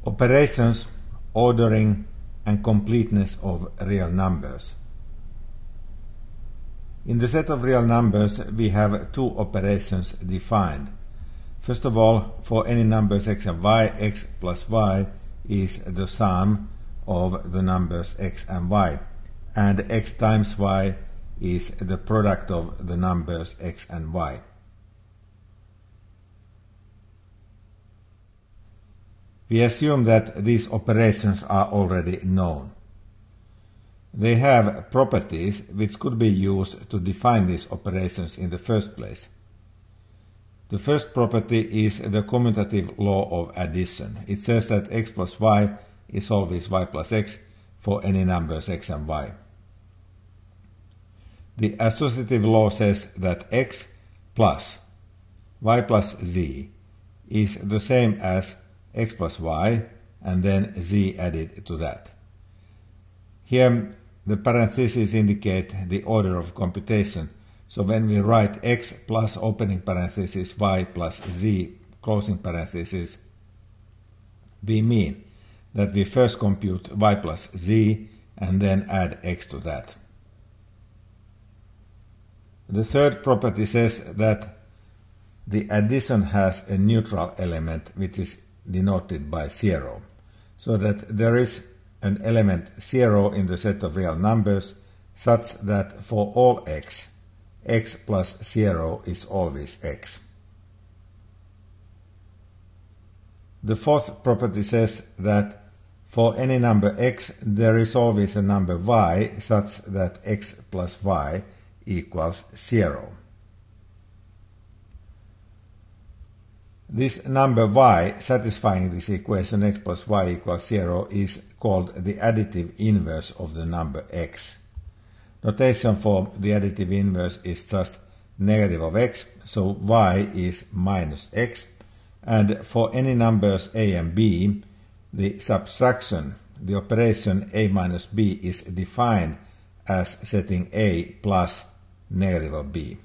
Operations, ordering, and completeness of real numbers. In the set of real numbers, we have two operations defined. First of all, for any numbers x and y, x plus y is the sum of the numbers x and y, and x times y is the product of the numbers x and y. We assume that these operations are already known. They have properties which could be used to define these operations in the first place. The first property is the commutative law of addition. It says that x plus y is always y plus x for any numbers x and y. The associative law says that x plus y plus z is the same as x plus y and then z added to that. Here the parentheses indicate the order of computation, so when we write x plus opening parenthesis y plus z closing parenthesis, we mean that we first compute y plus z and then add x to that. The third property says that the addition has a neutral element which is denoted by 0, so that there is an element 0 in the set of real numbers such that for all x, x plus 0 is always x. The fourth property says that for any number x, there is always a number y such that x plus y equals 0. This number y satisfying this equation x plus y equals 0 is called the additive inverse of the number x. Notation for the additive inverse is just negative of x, so y is minus x, and for any numbers a and b, the subtraction, the operation a minus b is defined as setting a plus negative of b.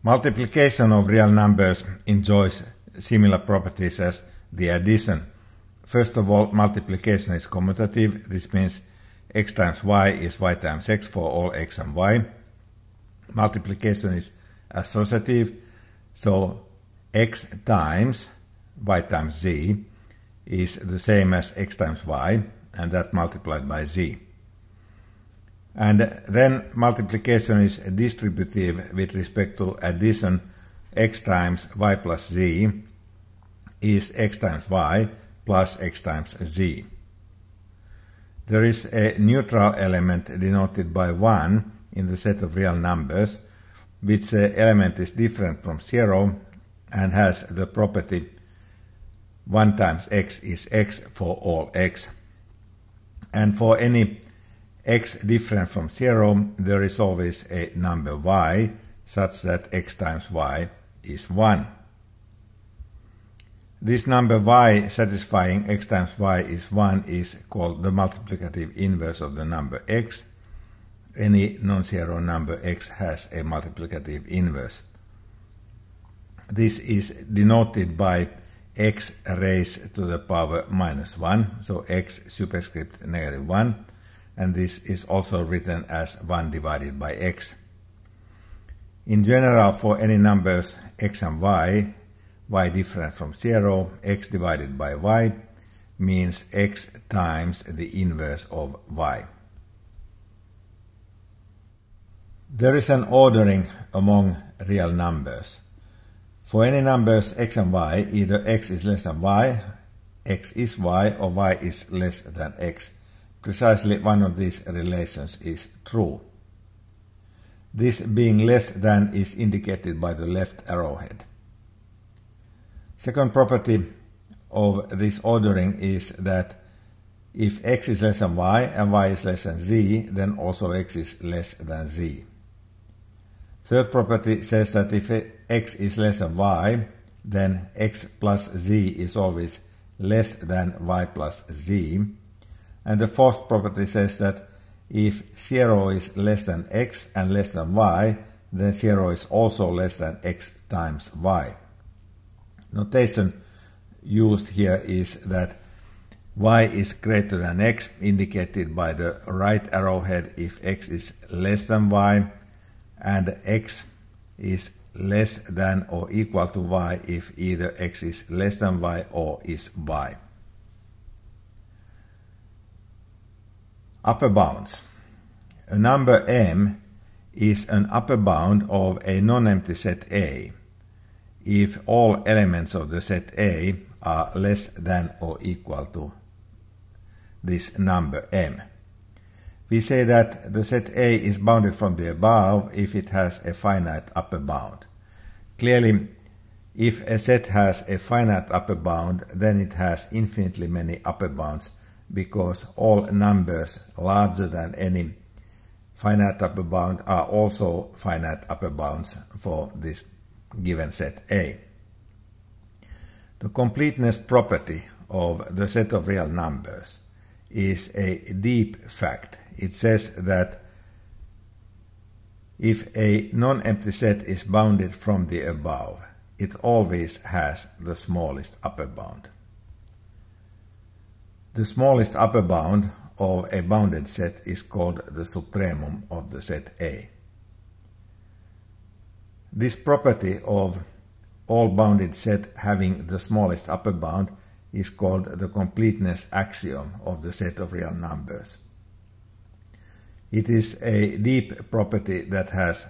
Multiplication of real numbers enjoys similar properties as the addition. First of all, multiplication is commutative. This means x times y is y times x for all x and y. Multiplication is associative, so x times y times z is the same as x times y, and that multiplied by z. And then multiplication is distributive with respect to addition. X times y plus z is x times y plus x times z. There is a neutral element denoted by 1 in the set of real numbers, which element is different from 0 and has the property 1 times x is x for all x. And for any x different from 0, there is always a number y such that x times y is 1. This number y satisfying x times y is 1 is called the multiplicative inverse of the number x. Any non-zero number x has a multiplicative inverse. This is denoted by x raised to the power minus 1, so x superscript negative 1. And this is also written as 1 divided by x. In general, for any numbers x and y, y different from 0, x divided by y means x times the inverse of y. There is an ordering among real numbers. For any numbers x and y, either x is less than y, x is y, or y is less than x. Precisely one of these relations is true. This being less than is indicated by the left arrowhead. Second property of this ordering is that if x is less than y and y is less than z, then also x is less than z. Third property says that if x is less than y, then x plus z is always less than y plus z. And the fourth property says that if 0 is less than x and less than y, then 0 is also less than x times y. Notation used here is that y is greater than x, indicated by the right arrowhead if x is less than y, and x is less than or equal to y if either x is less than y or is y. Upper bounds. A number m is an upper bound of a non-empty set A if all elements of the set A are less than or equal to this number m. We say that the set A is bounded from the above if it has a finite upper bound. Clearly, if a set has a finite upper bound, then it has infinitely many upper bounds, because all numbers larger than any finite upper bound are also finite upper bounds for this given set A. The completeness property of the set of real numbers is a deep fact. It says that if a non-empty set is bounded from the above, it always has the smallest upper bound. The smallest upper bound of a bounded set is called the supremum of the set A. This property of all bounded set having the smallest upper bound is called the completeness axiom of the set of real numbers. It is a deep property that has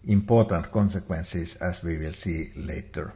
important consequences, as we will see later.